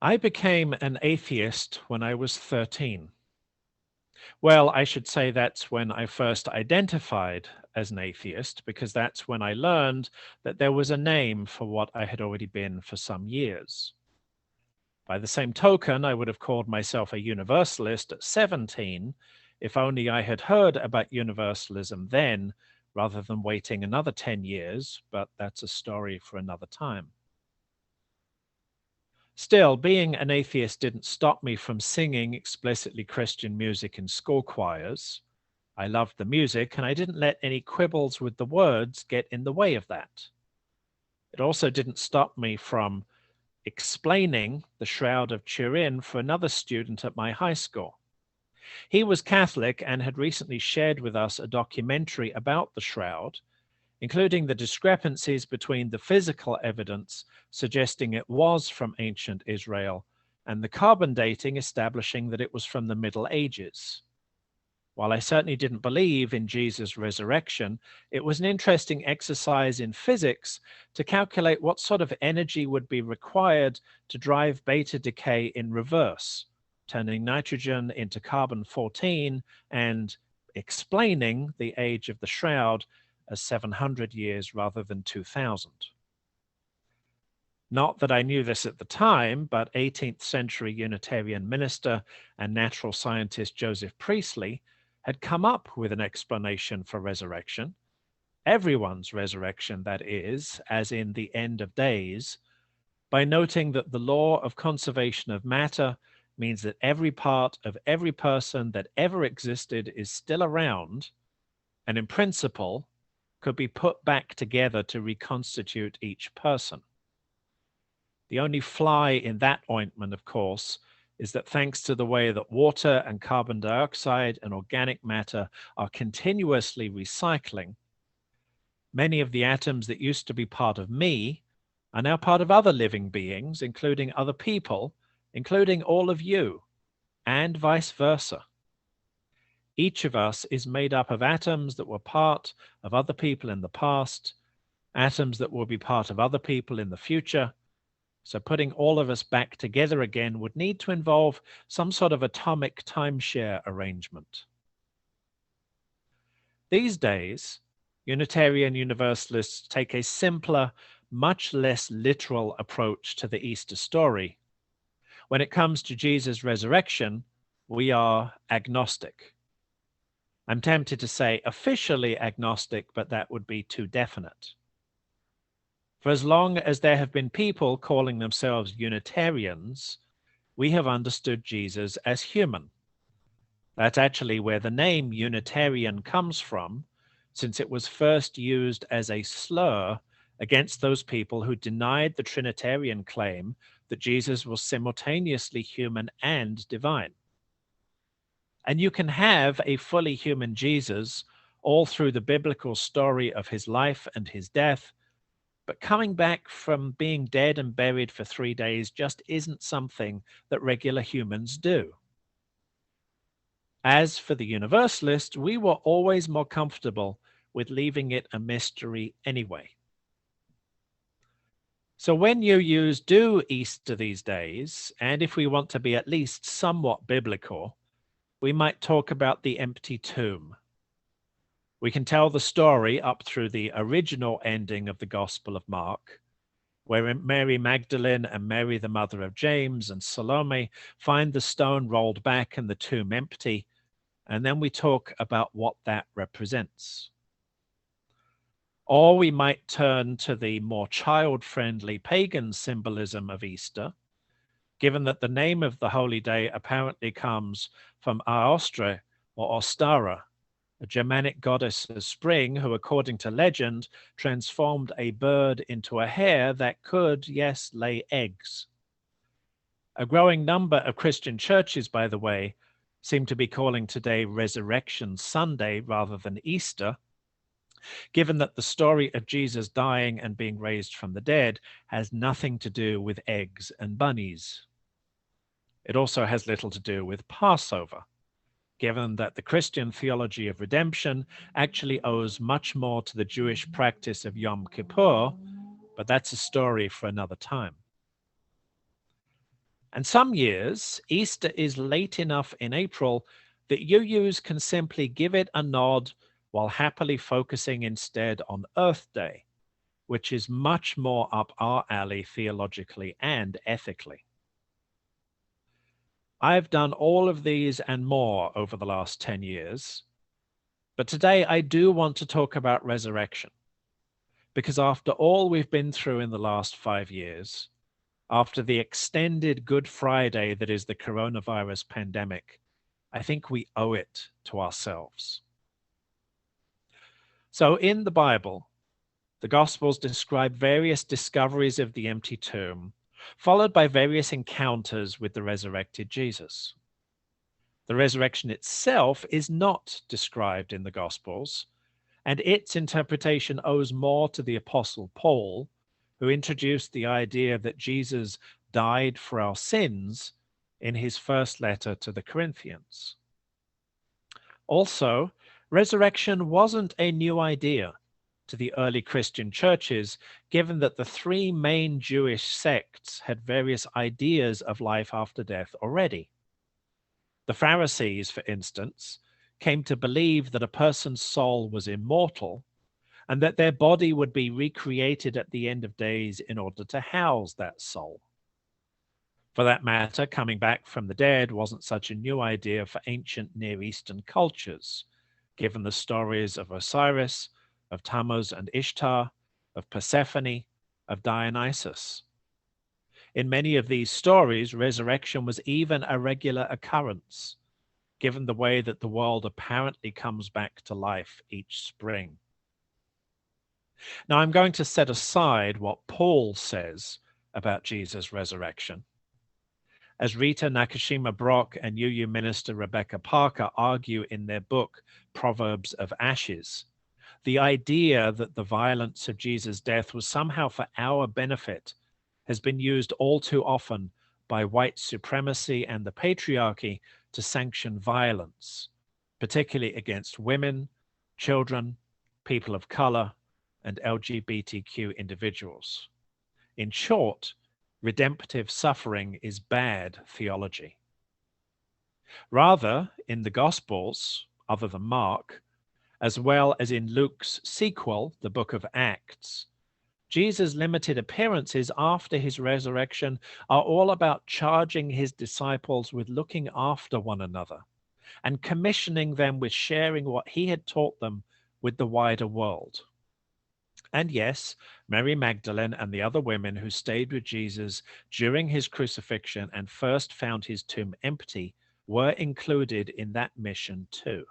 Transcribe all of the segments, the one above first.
I became an atheist when I was 13. Well, I should say that's when I first identified as an atheist, because that's when I learned that there was a name for what I had already been for some years. By the same token, I would have called myself a Universalist at 17 if only I had heard about Universalism then, rather than waiting another 10 years, but that's a story for another time. Still, being an atheist didn't stop me from singing explicitly Christian music in school choirs. I loved the music, and I didn't let any quibbles with the words get in the way of that. It also didn't stop me from explaining the Shroud of Turin for another student at my high school. He was Catholic and had recently shared with us a documentary about the Shroud, including the discrepancies between the physical evidence suggesting it was from ancient Israel and the carbon dating establishing that it was from the Middle Ages. While I certainly didn't believe in Jesus' resurrection, it was an interesting exercise in physics to calculate what sort of energy would be required to drive beta decay in reverse, turning nitrogen into carbon-14 and explaining the age of the Shroud as 700 years rather than 2000. Not that I knew this at the time, but 18th century Unitarian minister and natural scientist Joseph Priestley had come up with an explanation for resurrection, everyone's resurrection, that is, as in the end of days, by noting that the law of conservation of matter means that every part of every person that ever existed is still around, and in principle, could be put back together to reconstitute each person. The only fly in that ointment, of course, is that thanks to the way that water and carbon dioxide and organic matter are continuously recycling, many of the atoms that used to be part of me are now part of other living beings, including other people, including all of you, and vice versa. Each of us is made up of atoms that were part of other people in the past, atoms that will be part of other people in the future. So putting all of us back together again would need to involve some sort of atomic timeshare arrangement. These days, Unitarian Universalists take a simpler, much less literal approach to the Easter story. When it comes to Jesus' resurrection, we are agnostic. I'm tempted to say officially agnostic, but that would be too definite. For as long as there have been people calling themselves Unitarians, we have understood Jesus as human. That's actually where the name Unitarian comes from, since it was first used as a slur against those people who denied the Trinitarian claim that Jesus was simultaneously human and divine. And you can have a fully human Jesus all through the biblical story of his life and his death, but coming back from being dead and buried for 3 days just isn't something that regular humans do. As for the Universalist, we were always more comfortable with leaving it a mystery anyway. So when you use do Easter these days, and if we want to be at least somewhat biblical, we might talk about the empty tomb. We can tell the story up through the original ending of the Gospel of Mark, where Mary Magdalene and Mary, the mother of James, and Salome find the stone rolled back and the tomb empty, and then we talk about what that represents. Or we might turn to the more child-friendly pagan symbolism of Easter, given that the name of the holy day apparently comes from Aostre or Ostara, a Germanic goddess of spring who, according to legend, transformed a bird into a hare that could, yes, lay eggs. A growing number of Christian churches, by the way, seem to be calling today Resurrection Sunday rather than Easter, given that the story of Jesus dying and being raised from the dead has nothing to do with eggs and bunnies. It also has little to do with Passover, given that the Christian theology of redemption actually owes much more to the Jewish practice of Yom Kippur, but that's a story for another time. And some years, Easter is late enough in April that UUs can simply give it a nod while happily focusing instead on Earth Day, which is much more up our alley theologically and ethically. I've done all of these and more over the last 10 years, but today I do want to talk about resurrection, because after all we've been through in the last 5 years, after the extended Good Friday that is the coronavirus pandemic, I think we owe it to ourselves. So in the Bible, the Gospels describe various discoveries of the empty tomb, followed by various encounters with the resurrected Jesus. The resurrection itself is not described in the Gospels, and its interpretation owes more to the Apostle Paul, who introduced the idea that Jesus died for our sins in his first letter to the Corinthians. Also, resurrection wasn't a new idea to the early Christian churches, given that the three main Jewish sects had various ideas of life after death already. The Pharisees, for instance, came to believe that a person's soul was immortal and that their body would be recreated at the end of days in order to house that soul. For that matter, coming back from the dead wasn't such a new idea for ancient Near Eastern cultures, given the stories of Osiris, of Tammuz and Ishtar, of Persephone, of Dionysus. In many of these stories, resurrection was even a regular occurrence, given the way that the world apparently comes back to life each spring. Now, I'm going to set aside what Paul says about Jesus' resurrection. As Rita Nakashima Brock and UU minister Rebecca Parker argue in their book, Proverbs of Ashes, the idea that the violence of Jesus' death was somehow for our benefit has been used all too often by white supremacy and the patriarchy to sanction violence, particularly against women, children, people of color, and LGBTQ individuals. In short, redemptive suffering is bad theology. Rather, in the Gospels, other than Mark, as well as in Luke's sequel, the book of Acts, Jesus' limited appearances after his resurrection are all about charging his disciples with looking after one another and commissioning them with sharing what he had taught them with the wider world. And yes, Mary Magdalene and the other women who stayed with Jesus during his crucifixion and first found his tomb empty were included in that mission too.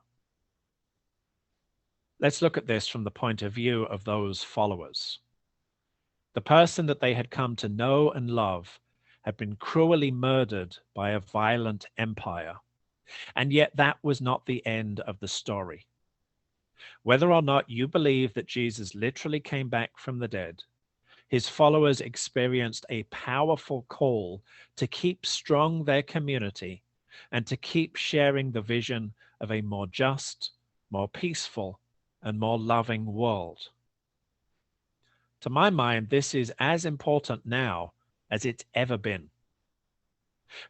Let's look at this from the point of view of those followers. The person that they had come to know and love had been cruelly murdered by a violent empire, and yet that was not the end of the story. Whether or not you believe that Jesus literally came back from the dead, his followers experienced a powerful call to keep strong their community and to keep sharing the vision of a more just, more peaceful, and more loving world. To my mind, this is as important now as it's ever been.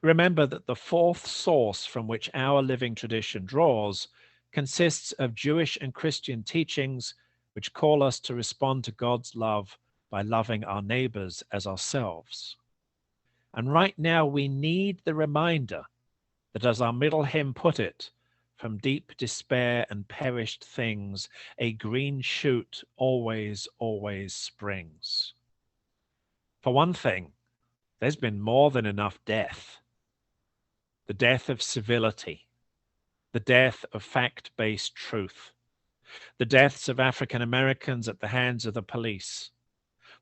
Remember that the fourth source from which our living tradition draws consists of Jewish and Christian teachings which call us to respond to God's love by loving our neighbors as ourselves. And right now we need the reminder that, as our middle hymn put it, from deep despair and perished things, a green shoot always, always springs. For one thing, there's been more than enough death. The death of civility, the death of fact-based truth, the deaths of African Americans at the hands of the police,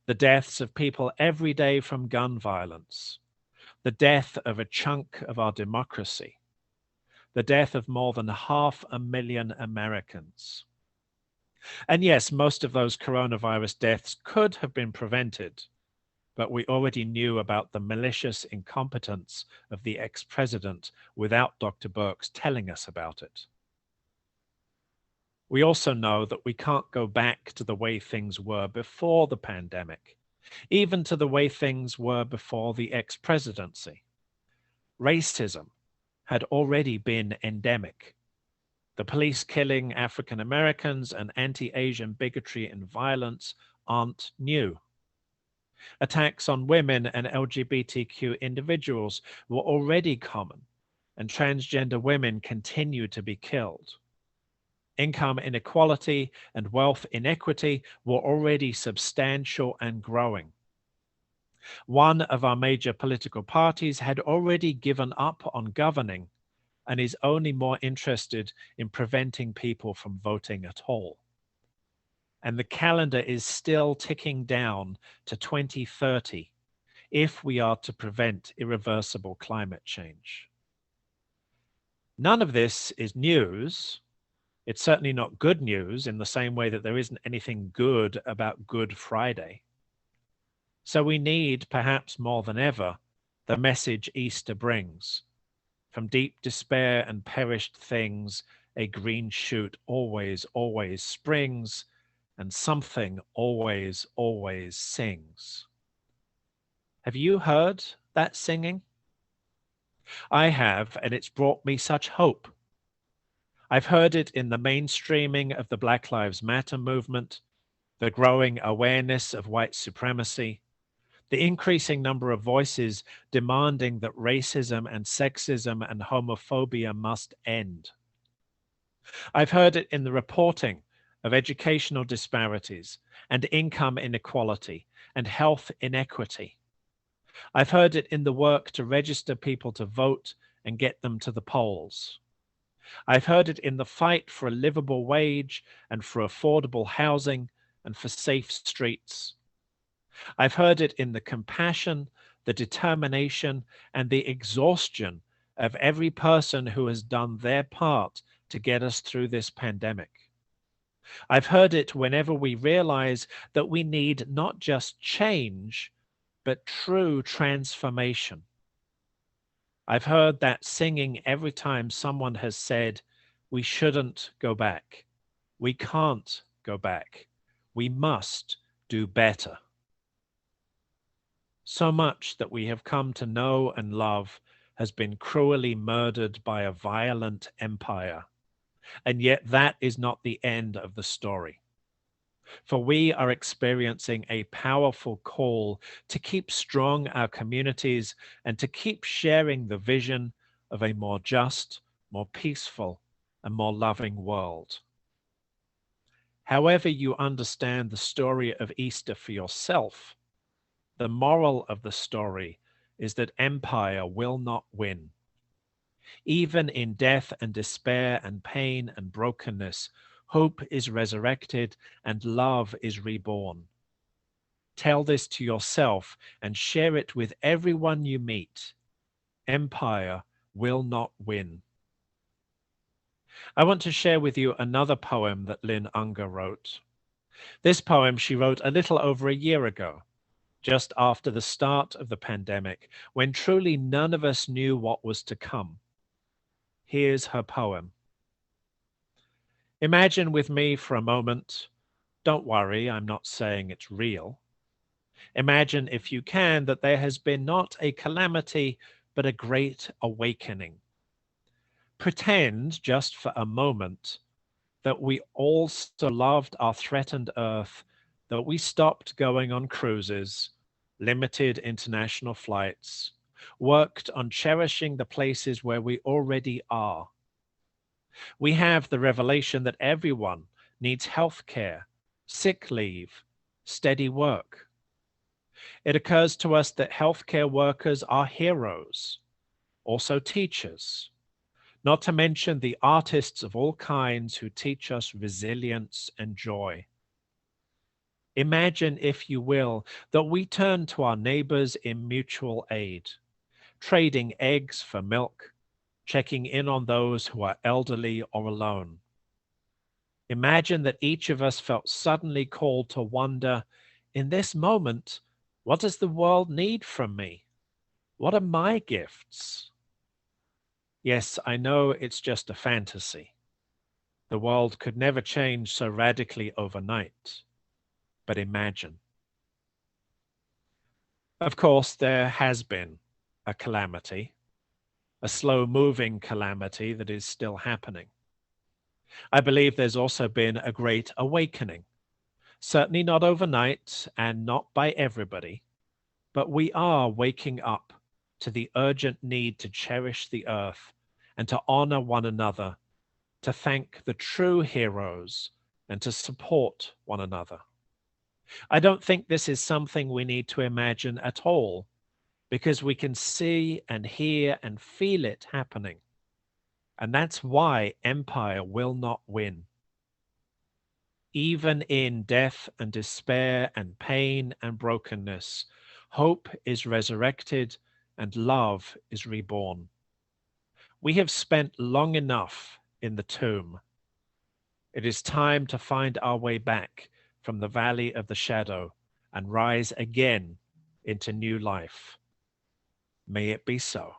the deaths of people every day from gun violence, the death of a chunk of our democracy, the death of more than 500,000 Americans. And yes, most of those coronavirus deaths could have been prevented, but we already knew about the malicious incompetence of the ex-president without Dr. Birx telling us about it. We also know that we can't go back to the way things were before the pandemic, even to the way things were before the ex-presidency. racism had already been endemic. The police killing African Americans and anti-Asian bigotry and violence aren't new. Attacks on women and LGBTQ individuals were already common, and transgender women continue to be killed. Income inequality and wealth inequity were already substantial and growing. One of our major political parties had already given up on governing and is only more interested in preventing people from voting at all. And the calendar is still ticking down to 2030 if we are to prevent irreversible climate change. None of this is news. It's certainly not good news in the same way that there isn't anything good about Good Friday. So we need, perhaps more than ever, the message Easter brings. From deep despair and perished things, a green shoot always, always springs, and something always, always sings. Have you heard that singing? I have, and it's brought me such hope. I've heard it in the mainstreaming of the Black Lives Matter movement, the growing awareness of white supremacy, the increasing number of voices demanding that racism and sexism and homophobia must end. I've heard it in the reporting of educational disparities and income inequality and health inequity. I've heard it in the work to register people to vote and get them to the polls. I've heard it in the fight for a livable wage and for affordable housing and for safe streets. I've heard it in the compassion, the determination, and the exhaustion of every person who has done their part to get us through this pandemic. I've heard it whenever we realize that we need not just change, but true transformation. I've heard that singing every time someone has said, we shouldn't go back. We can't go back. We must do better. So much that we have come to know and love has been cruelly murdered by a violent empire. And yet that is not the end of the story. For we are experiencing a powerful call to keep strong our communities and to keep sharing the vision of a more just, more peaceful, and more loving world. However you understand the story of Easter for yourself, the moral of the story is that empire will not win. Even in death and despair and pain and brokenness, hope is resurrected and love is reborn. Tell this to yourself and share it with everyone you meet. Empire will not win. I want to share with you another poem that Lynn Unger wrote. This poem she wrote a little over a year ago, just after the start of the pandemic, when truly none of us knew what was to come. Here's her poem. Imagine with me for a moment, don't worry, I'm not saying it's real. Imagine, if you can, that there has been not a calamity, but a great awakening. Pretend, just for a moment, that we all so loved our threatened Earth that we stopped going on cruises, limited international flights, worked on cherishing the places where we already are. We have the revelation that everyone needs health care, sick leave, steady work. It occurs to us that healthcare workers are heroes, also teachers, not to mention the artists of all kinds who teach us resilience and joy. Imagine, if you will, that we turn to our neighbors in mutual aid, trading eggs for milk, checking in on those who are elderly or alone. Imagine that each of us felt suddenly called to wonder, in this moment, what does the world need from me? What are my gifts? Yes, I know it's just a fantasy. The world could never change so radically overnight. But imagine. Of course, there has been a calamity. a slow-moving calamity that is still happening. I believe there's also been a great awakening, certainly not overnight and not by everybody, but we are waking up to the urgent need to cherish the earth and to honor one another, to thank the true heroes and to support one another. I don't think this is something we need to imagine at all, because we can see and hear and feel it happening. And that's why empire will not win. Even in death and despair and pain and brokenness, hope is resurrected and love is reborn. We have spent long enough in the tomb. It is time to find our way back from the valley of the shadow and rise again into new life. May it be so.